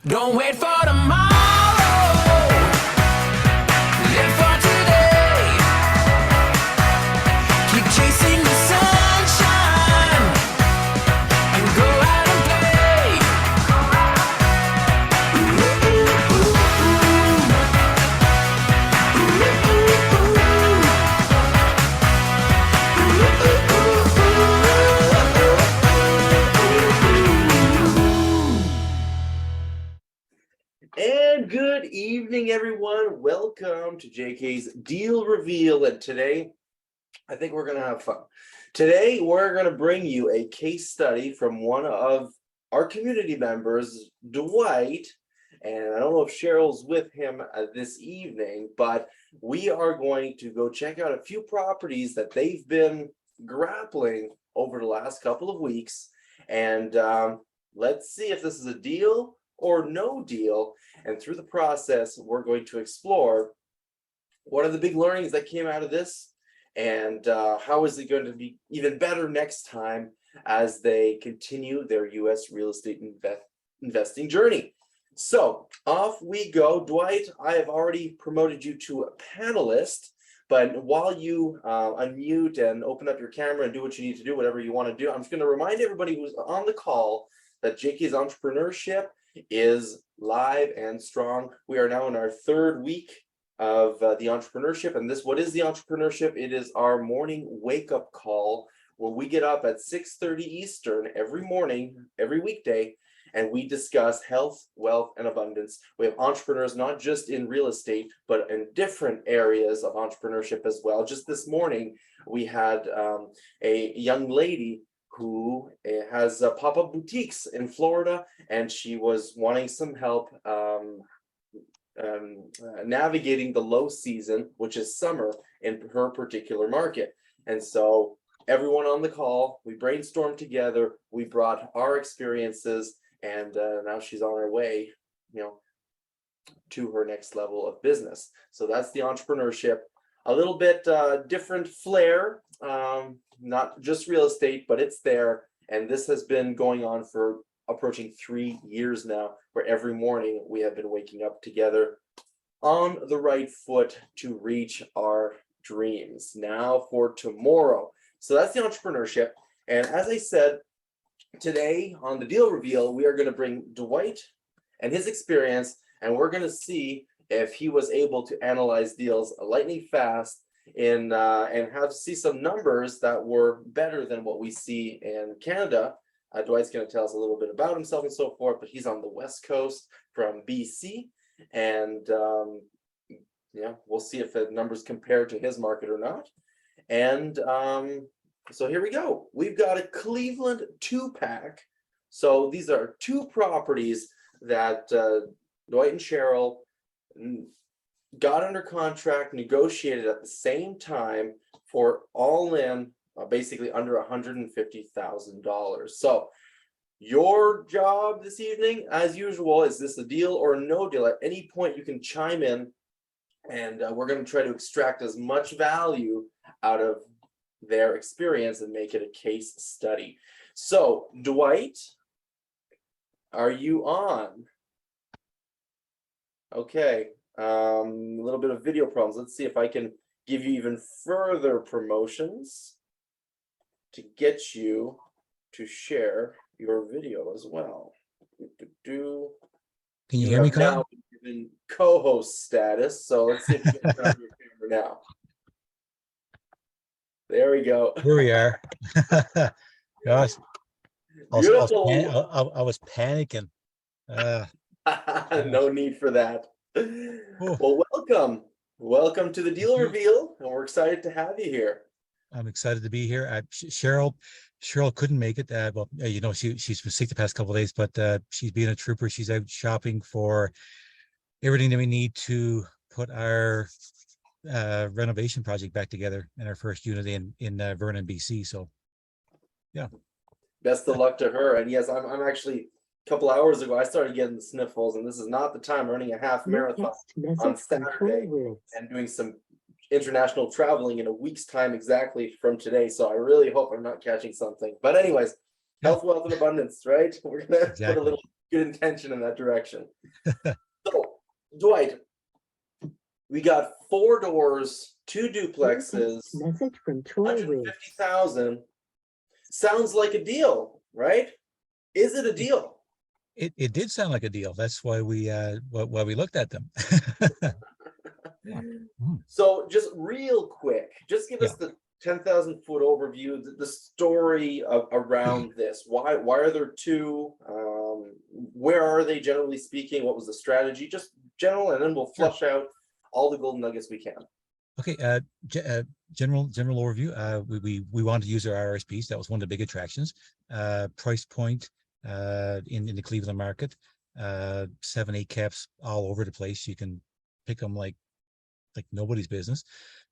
Don't wait for tomorrow. Live for today. Keep chasing the sunshine and go out and play. And good evening, everyone. Welcome to JK's Deal Reveal. And today, I think we're going to have fun. Today, we're going to bring you a case study from one of our community members, Dwight. And I don't know if Cheryl's with him this evening, but we are going to go check out a few properties that they've been grappling over the last couple of weeks. And let's see if this is a deal or no deal. And through the process, we're going to explore what are the big learnings that came out of this, and how is it going to be even better next time as they continue their U.S. real estate investing journey. So off we go. Dwight, I have already promoted you to a panelist, but while you unmute and open up your camera and do what you need to do, whatever you want to do, I'm just going to remind everybody who's on the call that JK's Entrepreneurship is live and strong. We are now in our third week of the entrepreneurship. And what is the entrepreneurship? It is our morning wake-up call where we get up at 6:30 Eastern every morning, every weekday, and we discuss health, wealth, and abundance. We have entrepreneurs not just in real estate, but in different areas of entrepreneurship as well. Just this morning, we had a young lady who has pop-up boutiques in Florida, and she was wanting some help navigating the low season, which is summer, in her particular market. And so everyone on the call, we brainstormed together, we brought our experiences, and now she's on her way, to her next level of business. So that's the entrepreneurship. A little bit different flair, not just real estate, but it's there. And this has been going on for approaching 3 years now, where every morning we have been waking up together on the right foot to reach our dreams now for tomorrow. So that's the entrepreneurship. And as I said, today on the Deal Reveal, we are going to bring Dwight and his experience, and we're going to see if he was able to analyze deals lightning fast and see some numbers that were better than what we see in Canada. Dwight's going to tell us a little bit about himself and so forth, but he's on the West Coast from BC, and we'll see if the numbers compare to his market or not. And so here we go. We've got a Cleveland 2-pack. So these are two properties that Dwight and Cheryl got under contract, negotiated at the same time for all in basically under $150,000. So your job this evening, as usual, is this a deal or no deal? At any point you can chime in, and we're going to try to extract as much value out of their experience and make it a case study. So Dwight, are you on? Okay, a little bit of video problems. Let's see if I can give you even further promotions to get you to share your video as well. Can you hear me, Kyle? Now in co-host status, so let's see if you can turn on your camera now. There we go. Here we are. Gosh, I was panicking. No need for that. Well, welcome to the Deal Reveal, and we're excited to have you here. I'm excited to be here. Cheryl couldn't make it. She's been sick the past couple of days, but she's being a trooper. She's out shopping for everything that we need to put our renovation project back together in our first unit in Vernon, BC. So, yeah. Best of luck to her. And yes, I'm actually, a couple hours ago, I started getting the sniffles, and this is not the time. Running a half marathon on Saturday and doing some international traveling in a week's time exactly from today. So I really hope I'm not catching something. But anyways, health, wealth, and abundance, right? We're gonna put a little good intention in that direction. So, Dwight, we got 4 doors, 2 duplexes, Message from Troy Ridge. 150,000. Sounds like a deal, right? Is it a deal? It did sound like a deal. That's why we looked at them. Yeah. So just real quick, just give us the 10,000-foot overview, the story around this. Why are there 2? Where are they, generally speaking? What was the strategy? Just general, and then we'll flush out all the golden nuggets we can. Okay, general overview. We wanted to use our RSPs. That was one of the big attractions. Price point in the Cleveland market. 7-8 caps all over the place. You can pick them like nobody's business.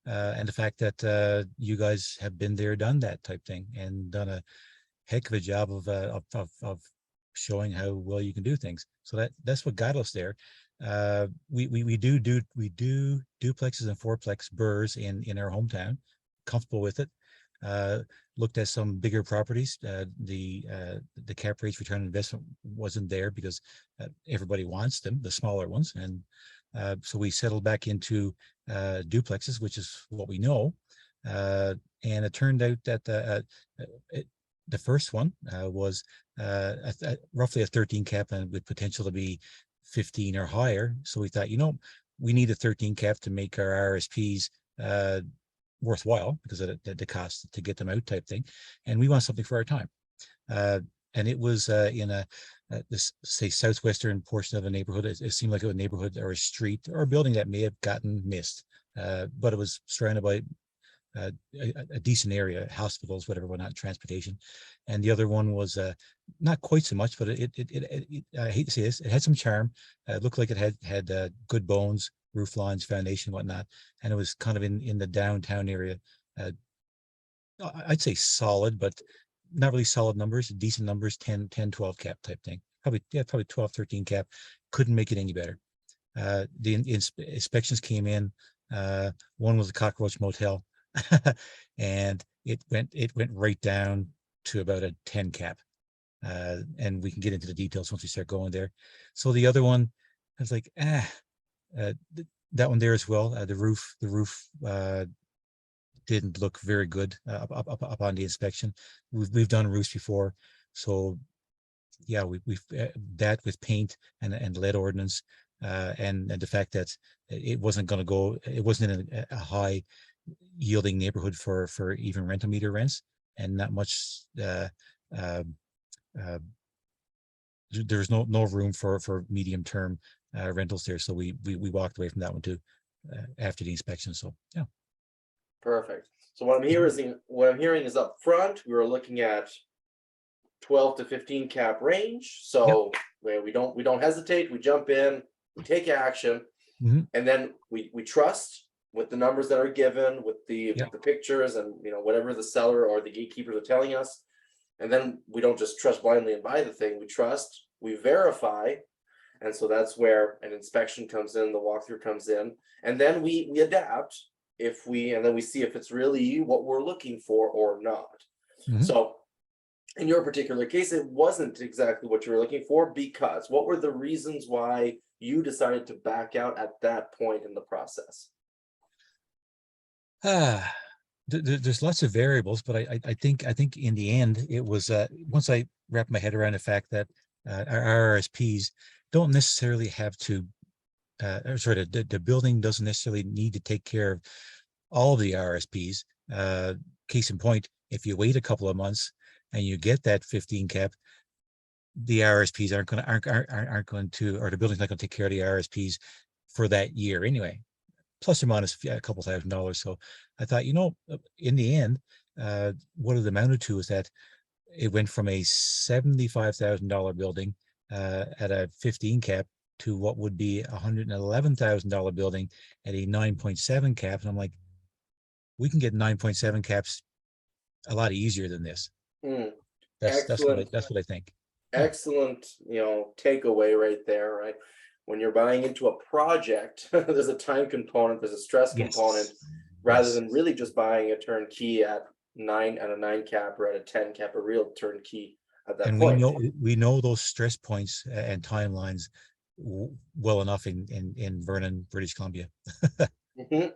And the fact that you guys have been there, done that type thing, and done a heck of a job of showing how well you can do things. So that's what got us there. We do duplexes and 4-plex burrs in our hometown, comfortable with it. Looked at some bigger properties. The cap rates return on investment wasn't there because everybody wants them, the smaller ones, and so we settled back into duplexes, which is what we know. And it turned out that the first one was roughly a 13 cap and with potential to be 15 or higher. So we thought, we need a 13 cap to make our RSPs worthwhile because of the cost to get them out type thing. And we want something for our time. And it was in this, say, southwestern portion of a neighborhood. It seemed like a neighborhood or a street or a building that may have gotten missed, but it was surrounded by a decent area, hospitals, whatever, whatnot, transportation. And the other one was not quite so much, but it I hate to say this, it had some charm. It looked like it had good bones, roof lines, foundation, whatnot, and it was kind of in the downtown area. I'd say solid, but not really solid numbers, decent numbers, 10, 12 cap type thing. Probably 12, 13 cap. Couldn't make it any better. The inspections came in. One was a cockroach motel. And it went right down to about a 10 cap. And we can get into the details once we start going there. So the other one, I was like, that one there as well. The roof didn't look very good up on the inspection. We've done roofs before, so yeah, we've that with paint and lead ordinance, and the fact that it wasn't going to go, it wasn't in a high yielding neighborhood for even rental meter rents, and not much. There's no room for medium term rentals there, so we walked away from that one too after the inspection. So yeah. Perfect. So what I'm hearing is up front, we were looking at 12 to 15 cap range. So we don't hesitate, we jump in, we take action, and then we trust with the numbers that are given, with the pictures and whatever the seller or the gatekeepers are telling us. And then we don't just trust blindly and buy the thing, we trust, we verify. And so that's where an inspection comes in, the walkthrough comes in, and then we adapt and then we see if it's really what we're looking for or not. So in your particular case, it wasn't exactly what you were looking for, because what were the reasons why you decided to back out at that point in the process? There's lots of variables, but I think in the end it was once I wrapped my head around the fact that our RSPs don't necessarily have to the building doesn't necessarily need to take care of all the RSPs. Case in point, if you wait a couple of months and you get that 15 cap, the RSPs aren't going to, or the building's not going to take care of the RSPs for that year anyway, plus or minus a couple $1,000. So I thought, in the end, what it amounted to is that it went from a $75,000 building at a 15 cap to what would be a $111,000 building at a 9.7 cap. And I'm like, we can get 9.7 caps a lot easier than this. That's what I think. Excellent, takeaway right there, right? When you're buying into a project, there's a time component, there's a stress component, rather than really just buying a turnkey at a 9 cap or at a 10 cap, a real turnkey at that And point. we know those stress points and timelines well enough in Vernon, British Columbia. Mhm.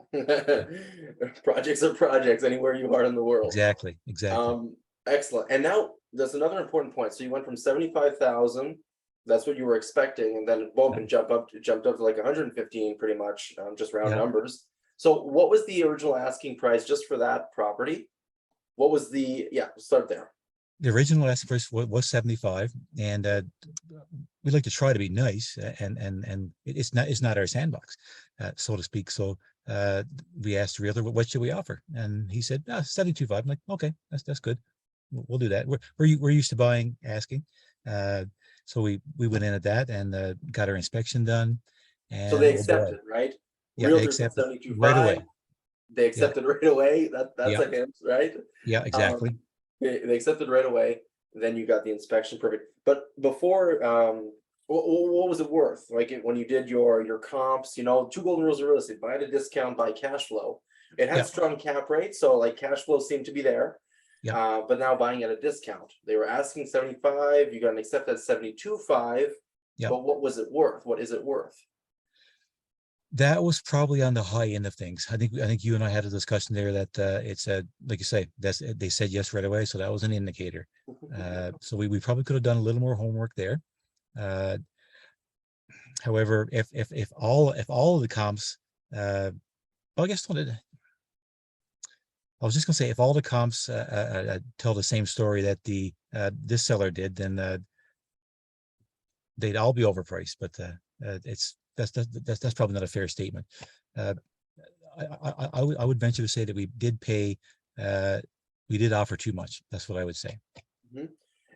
Projects are projects anywhere you are in the world. Exactly, exactly. Excellent. And now there's another important point. So you went from 75,000, that's what you were expecting, and then boom, Yeah. and jumped up to like 115 pretty much, just round Yeah. numbers. So what was the original asking price just for that property? What was the, yeah, start there. The original asking price was 75, and we like to try to be nice, and it's not our sandbox, so to speak. So we asked the realtor, what should we offer? And he said, 72.5. I'm like, okay, that's good. We'll do that. We're used to buying asking. So we went in at that and got our inspection done. So they And oh boy, accepted, right? yeah, they Realtor said accepted right 72.5. away. They Yeah, accepted right away. That's yeah, a hint, right? yeah, exactly. They accepted right away. Then you got the inspection, perfect. But before, what was it worth? Like when you did your comps, you know, two golden rules of real estate: buy at a discount, buy cash flow. It had Yeah, strong cap rates, so like cash flow seemed to be there. yeah, But now buying at a discount, they were asking 75. You got an accept at 72.5. yeah. But what was it worth? What is it worth? That was probably on the high end of things. I think you and I had a discussion there that it's like you say, they said yes right away, so that was an indicator. So we probably could have done a little more homework there. Uh, However, if all of the comps, well, I guess I was just gonna say if all the comps tell the same story that the this seller did, then they'd all be overpriced. But that's probably not a fair statement. Uh, I would venture to say that we did offer too much. That's what I would say. Mhm.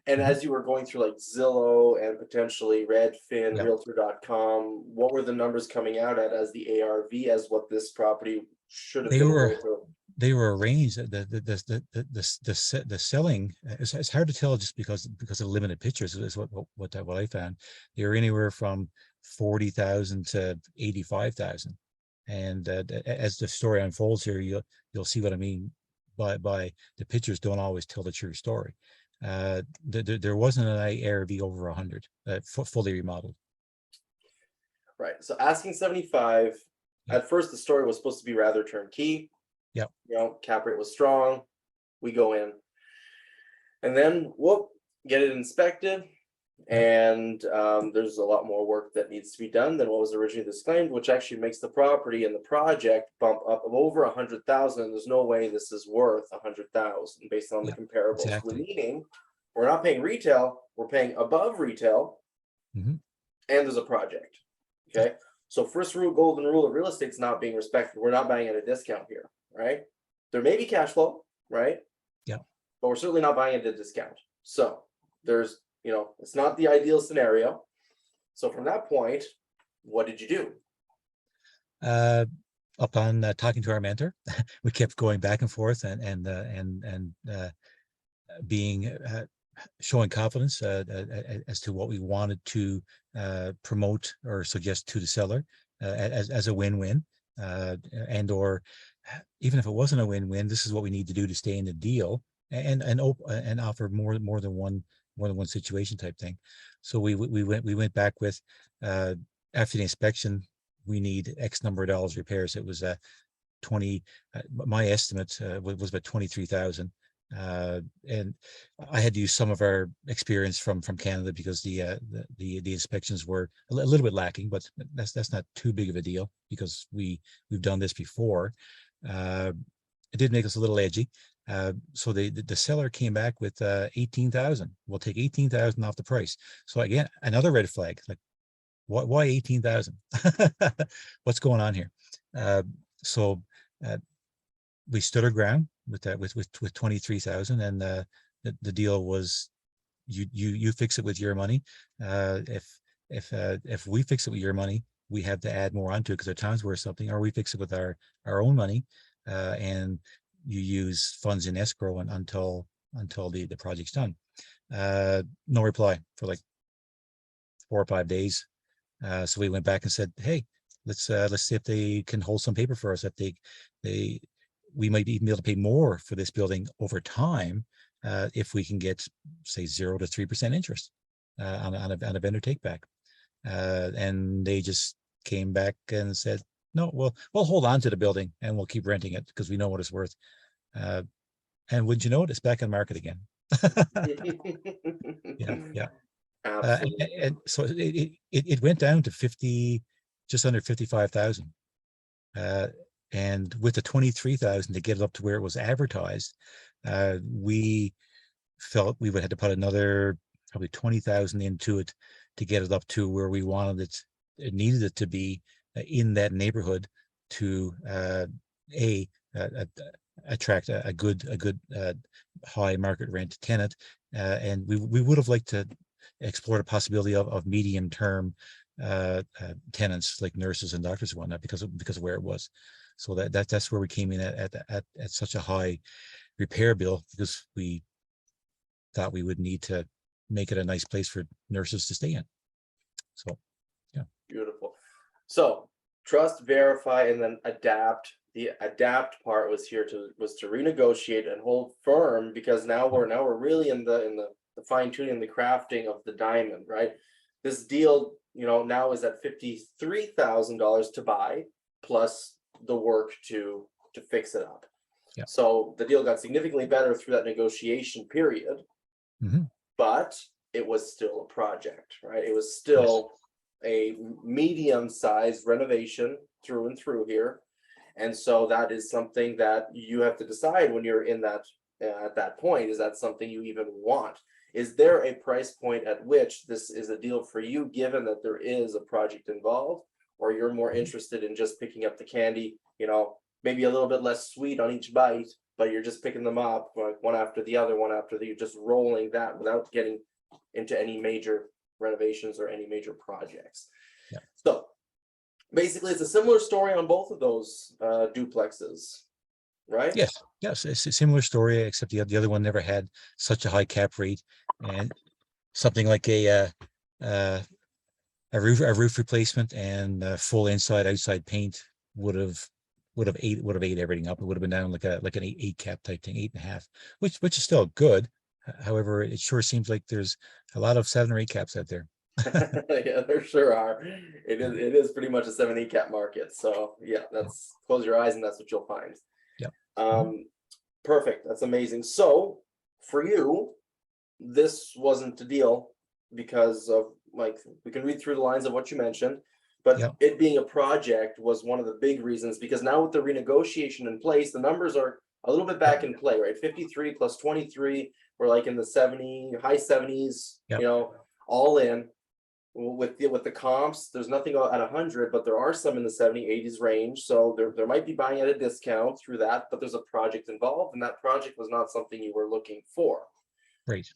And Mhm. as you were going through like Zillow and potentially Redfin, Yeah. Realtor.com, what were the numbers coming out at as the ARV as what this property should have They been were worth? they were arranged. The selling, it's hard to tell just because of limited pictures is what I found. They were anywhere from 40,000 to 85,000, and as the story unfolds here, you'll see what I mean by the pictures don't always tell the true story. There wasn't an ARV over 100, fully remodeled. Right. So asking 75. Yeah. At first, the story was supposed to be rather turnkey. Yeah. You know, cap rate was strong. We go in, and then whoop, get it inspected. And there's a lot more work that needs to be done than what was originally disclaimed, which actually makes the property and the project bump up of over 100,000. And there's no way this is worth 100,000 based on the Yeah, comparables. exactly. Meaning, we're not paying retail, we're paying above retail, Mhm. and there's a project. Okay, so first rule, golden rule of real estate's not being respected. We're not buying at a discount here, right? There may be cash flow, right? Yeah. But we're certainly not buying at a discount. So there's, you know, it's not the ideal scenario. So from that point, what did you do? Upon talking to our mentor, we kept going back and forth and being showing confidence as to what we wanted to promote or suggest to the seller as a win-win, and or even if it wasn't a win-win, this is what we need to do to stay in the deal and offer more than one situation type thing. So we went back with after the inspection, we need X number of dollars repairs. It was 20. My estimate was about 23,000. And I had to use some of our experience from Canada because the inspections were a little bit lacking, but that's not too big of a deal because we've done this before. It did make us a little edgy. So the seller came back with 18,000. We'll take 18,000 off the price. So again, another red flag. Like, why 18,000? What's going on here? So we stood our ground with that with 23,000, and the deal was you fix it with your money. If we fix it with your money, we have to add more onto it because our time's worth something, or we fix it with our own money, and you use funds in escrow until the project's done. No reply for like 4 or 5 days. So we went back and said, hey, let's see if they can hold some paper for us. If we might even be able to pay more for this building over time if we can get say 0 to 3% interest on a vendor take back. And they just came back and said, no, we'll hold on to the building and we'll keep renting it because we know what it's worth. And would you know it, it's back on market again. Yeah. Absolutely. And so it went down to 50, just under 55,000. And with the 23,000 to get it up to where it was advertised, we felt we would have to put another probably 20,000 into it to get it up to where we wanted it needed it to be in that neighborhood to attract a good high market rent tenant, and we would have liked to explore the possibility of medium term tenants like nurses and doctors and whatnot because of where it was. So that's where we came in at such a high repair bill, because we thought we would need to make it a nice place for nurses to stay in. So yeah. Beautiful. So trust, verify, and then adapt. The adapt part was to renegotiate and hold firm, because now we're really in the fine tuning and the crafting of the diamond, right? This deal, now is at $53,000 to buy, plus the work to fix it up. Yeah. So the deal got significantly better through that negotiation period, but it was still a project, right? It was still a medium-sized renovation through and through here. And so that is something that you have to decide when you're in that at that point. Is that something you even want? Is there a price point at which this is a deal for you, given that there is a project involved, or you're more interested in just picking up the candy, maybe a little bit less sweet on each bite, but you're just picking them up like one after the other, just rolling that without getting into any major renovations or any major projects. Yeah. So basically it's a similar story on both of those duplexes, right? Yes, it's a similar story, except the other one never had such a high cap rate, and something like a roof replacement and full inside outside paint would have ate everything up. It would have been down like an eight cap type thing, 8.5, which is still good. However, it sure seems like there's a lot of 7 or 8 caps out there. Yeah, there sure are. It is pretty much a 7-8 cap market. So yeah, that's close your eyes and that's what you'll find. Yeah. Perfect. That's amazing. So for you, this wasn't the deal because of, like, we can read through the lines of what you mentioned, but it being a project was one of the big reasons, because now with the renegotiation in place, the numbers are a little bit back in play, right? 53 plus 23, we're like in the high 70s, all in. With the comps, there's nothing at 100, but there are some in the 70, 80s range. So there might be buying at a discount through that, but there's a project involved, and that project was not something you were looking for. Right.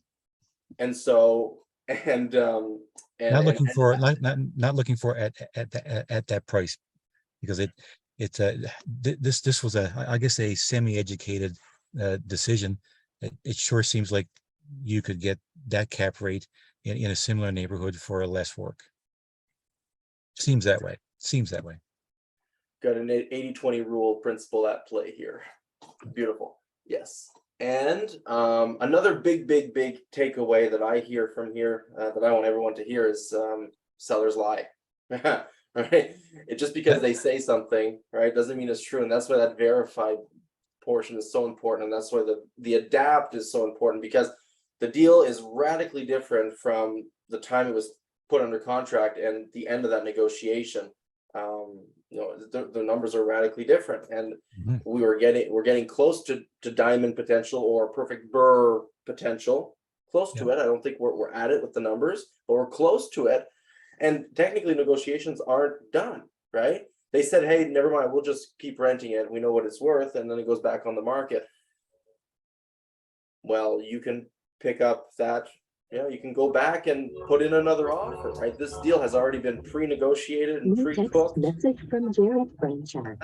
And so not looking for at that price, because this was I guess a semi-educated decision. It sure seems like you could get that cap rate in a similar neighborhood for less work. Seems that way. Got an 80-20 rule principle at play here. Beautiful. Yes. And another big takeaway that I hear from here, that I want everyone to hear, is sellers lie. Right? It just because they say something, right, doesn't mean it's true. And that's why that verified portion is so important. And that's why the adapt is so important, because the deal is radically different from the time it was put under contract and the end of that negotiation. The numbers are radically different, and we're getting close to diamond potential or perfect burr potential. Close to it. I don't think we're at it with the numbers, but we're close to it. And technically, negotiations aren't done, right? They said, "Hey, never mind. We'll just keep renting it. We know what it's worth," and then it goes back on the market. Well, you can pick up that. You can go back and put in another offer, right? This deal has already been pre-negotiated and New text pre-cooked. message from Gerald Franchard.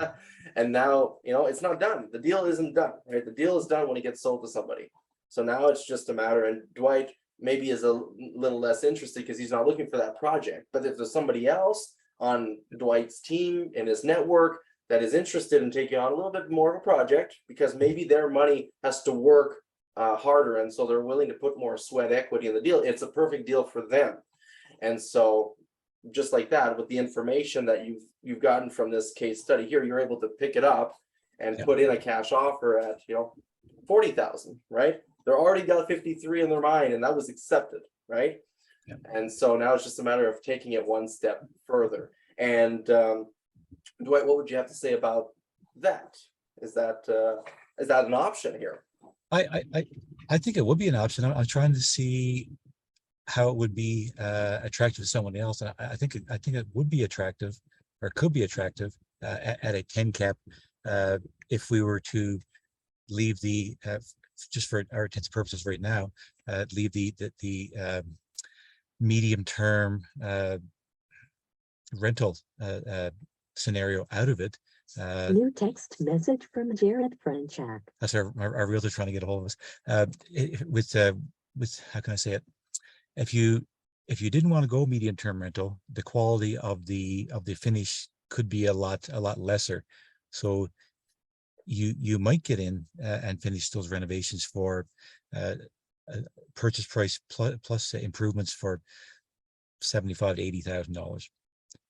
And now, it's not done. The deal isn't done, right? The deal is done when it gets sold to somebody. So now it's just a matter, and Dwight maybe is a little less interested because he's not looking for that project. But if there's somebody else on Dwight's team in his network that is interested in taking on a little bit more of a project, because maybe their money has to work harder, and so they're willing to put more sweat equity in the deal. It's a perfect deal for them. And so just like that, with the information that you've gotten from this case study here, you're able to pick it up and Yeah. put in a cash offer at 40,000, right? They're already got 53 in their mind, and that was accepted, right? Yeah. And so now it's just a matter of taking it one step further. And Dwight, what would you have to say about that? Is that an option here? I think it would be an option. I'm trying to see how it would be attractive to someone else, and I think it would be attractive, or could be attractive at a 10 cap if we were to leave the just for our intents and purposes right now, leave the medium term rental scenario out of it. New text message from Jared Franchak. That's our realtor trying to get a hold of us. With how can I say it? If you didn't want to go medium term rental, the quality of the finish could be a lot lesser. So you might get in and finish those renovations for purchase price plus improvements for $75,000 to $80,000,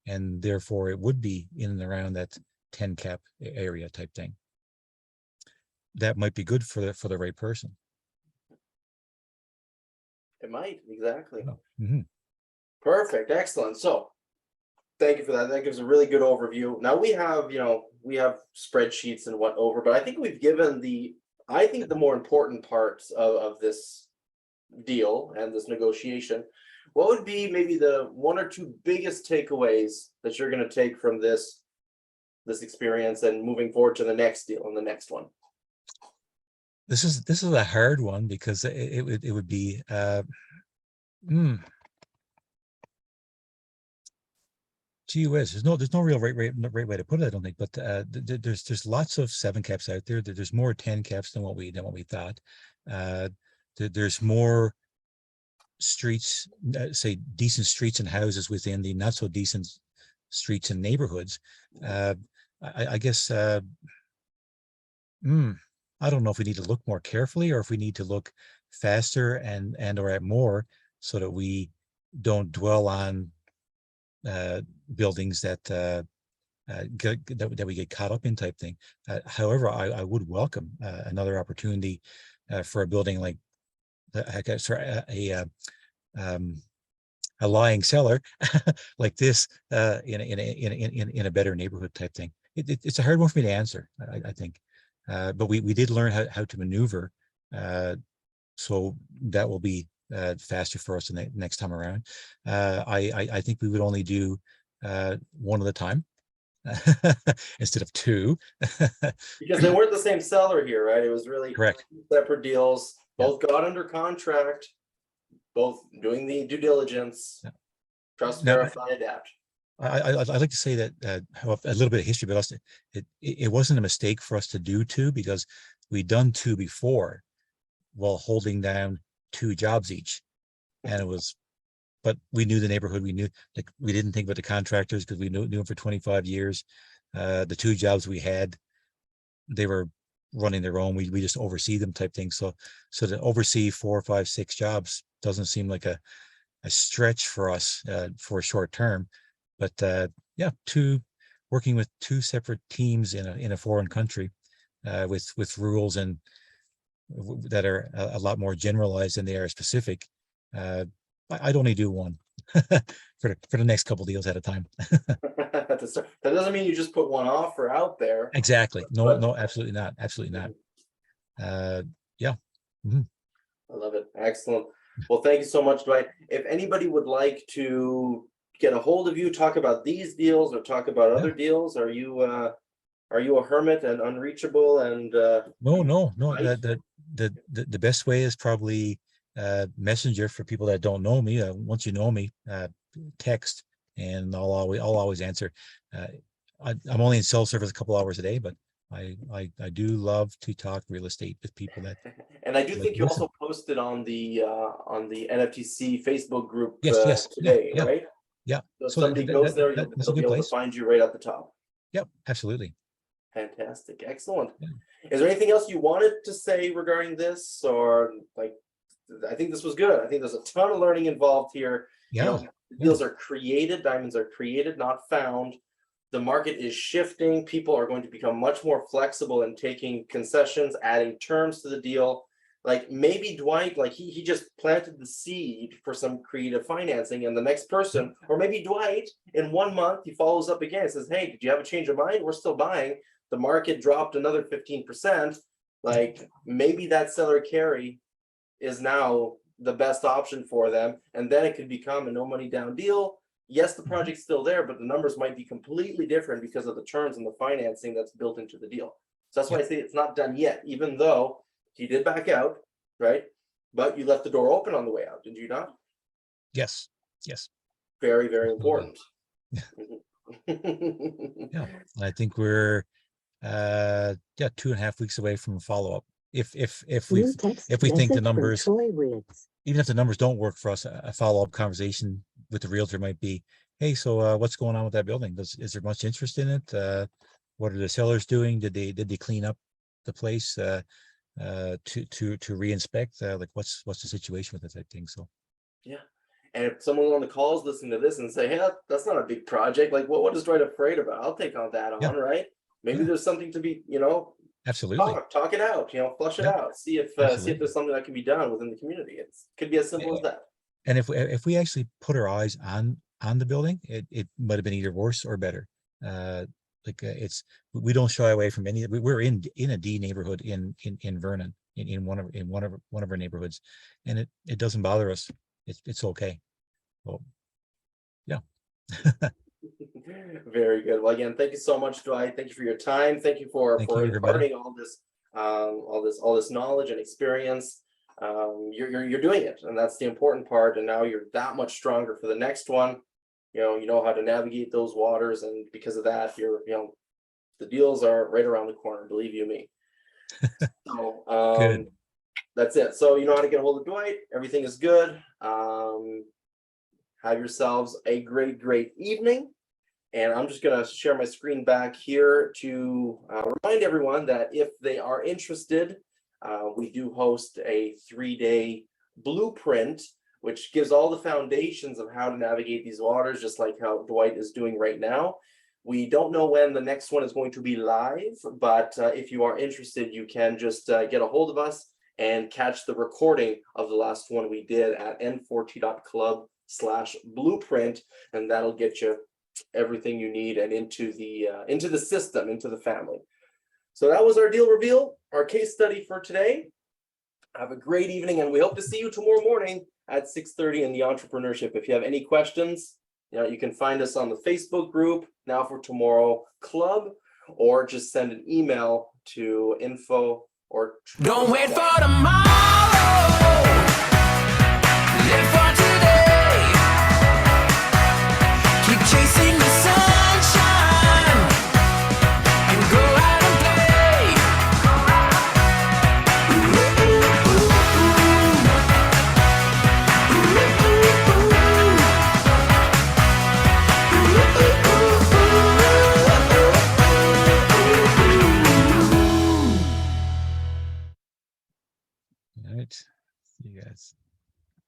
and therefore it would be in and around that 10 cap area type thing. That might be good for the right person. It might, exactly. Mm-hmm. Perfect, excellent. So thank you for that. That gives a really good overview. Now we have spreadsheets and what over, but I think we've given the more important parts of this deal and this negotiation. What would be maybe the one or two biggest takeaways that you're going to take from this experience and moving forward to the next deal and the next one? This is a hard one because it would be gee whiz, there's no real right way to put it, I don't think, but there's lots of 7 caps out there. There's more 10 caps than what we thought. There's more streets, say decent streets and houses within the not so decent streets and neighborhoods. I guess I don't know if we need to look more carefully or if we need to look faster and or at more, so that we don't dwell on buildings that we get caught up in type thing. However, I would welcome another opportunity for a building like a lying seller like this in a better neighborhood type thing. It's a hard one for me to answer, I think, but we did learn how to maneuver, so that will be faster for us the next time around. I think we would only do one at a time instead of two. Because they weren't the same seller here, right? It was really Correct. separate deals. Both got under contract, both doing the due diligence, trust, Now, verify, adapt. I'd like to say that a little bit of history, but also it wasn't a mistake for us to do two, because we'd done two before while holding down 2 jobs each, and it was, but we knew the neighborhood. We knew, like, we didn't think about the contractors because we knew them for 25 years. The 2 jobs we had, they were running their own. We just oversee them type thing. So to oversee 4, 5, 6 jobs doesn't seem like a stretch for us for a short term. But working with 2 separate teams in a foreign country with rules and that are a lot more generalized than they are specific. I'd only do one for the next couple deals at a time. That doesn't mean you just put one offer out there. Exactly. No, absolutely not. Absolutely not. Yeah. Mm-hmm. I love it. Excellent. Well, thank you so much, Dwight. If anybody would like to get a hold of you, talk about these deals or talk about other deals, are you a hermit and unreachable? And No. Right? The best way is probably Messenger for people that don't know me. Once you know me, text, and I'll always answer. I'm only in cell service a couple hours a day, but I do love to talk real estate with people that. And I do think you listen. also posted on the NFTC Facebook group Yes, today, yeah. right? Yeah. So if So somebody goes there, that's a they'll be good able to place. find you right at the top. Yep, absolutely. Fantastic. Excellent. Yeah. Is there anything else you wanted to say regarding this, or like, I think this was good. I think there's a ton of learning involved here. You Yeah, know, deals are created, diamonds are created, not found. The market is shifting. People are going to become much more flexible in taking concessions, adding terms to the deal. Like maybe Dwight, like he just planted the seed for some creative financing, and the next person, or maybe Dwight, in 1 month, he follows up again and says, hey, did you have a change of mind? We're still buying. The market dropped another 15%. Like maybe that seller carry is now the best option for them, and then it could become a no money down deal. Yes, the project's still there, but the numbers might be completely different because of the terms and the financing that's built into the deal. So that's why I say it's not done yet, even though he did back out, right? But you left the door open on the way out, did you not? yes, yes. Very, very Absolutely. important. Yeah, I think we're 2.5 weeks away from a follow-up. If we New text if we think the message from numbers, Troy Ritz. even if the numbers don't work for us, a follow-up conversation with the realtor might be, hey, so what's going on with that building? Is there much interest in it? What are the sellers doing? Did they clean up the place to re-inspect? Like what's the situation with that type thing? So Yeah. And if someone on the call is listening to this and say, hey, that's not a big project, like what is Dwight afraid about? I'll take on that Yeah. right? Maybe Yeah. there's something to be, absolutely, talk it out, flush it Yeah. out, see if Absolutely. there's something that can be done within the community. It could be as simple as that. And if we actually put our eyes on the building, it might have been either worse or better. We don't shy away from any. We're in a D neighborhood in Vernon, in one of our neighborhoods, and it doesn't bother us. It's okay. Well, yeah. Very good. Well, again, thank you so much, Dwight. Thank you for your time. Thank you for Thank you, everybody. imparting all this knowledge and experience. You're doing it, and that's the important part. And now you're that much stronger for the next one. You know how to navigate those waters, and because of that, the deals are right around the corner. Believe you me. So Good. that's it. So you know how to get a hold of Dwight. Everything is good. Have yourselves a great evening. And I'm just going to share my screen back here to remind everyone that if they are interested, we do host a 3-day blueprint, which gives all the foundations of how to navigate these waters, just like how Dwight is doing right now. We don't know when the next one is going to be live, but if you are interested, you can just get a hold of us and catch the recording of the last one we did at n4t.club/blueprint, and that'll get you everything you need and into the system, into the family. So that was our deal reveal, our case study for today. Have a great evening, and we hope to see you tomorrow morning at 6:30 in the Entrepreneurship. If you have any questions, you can find us on the Facebook group, Now for Tomorrow Club, or just send an email to info or Don't wait for tomorrow.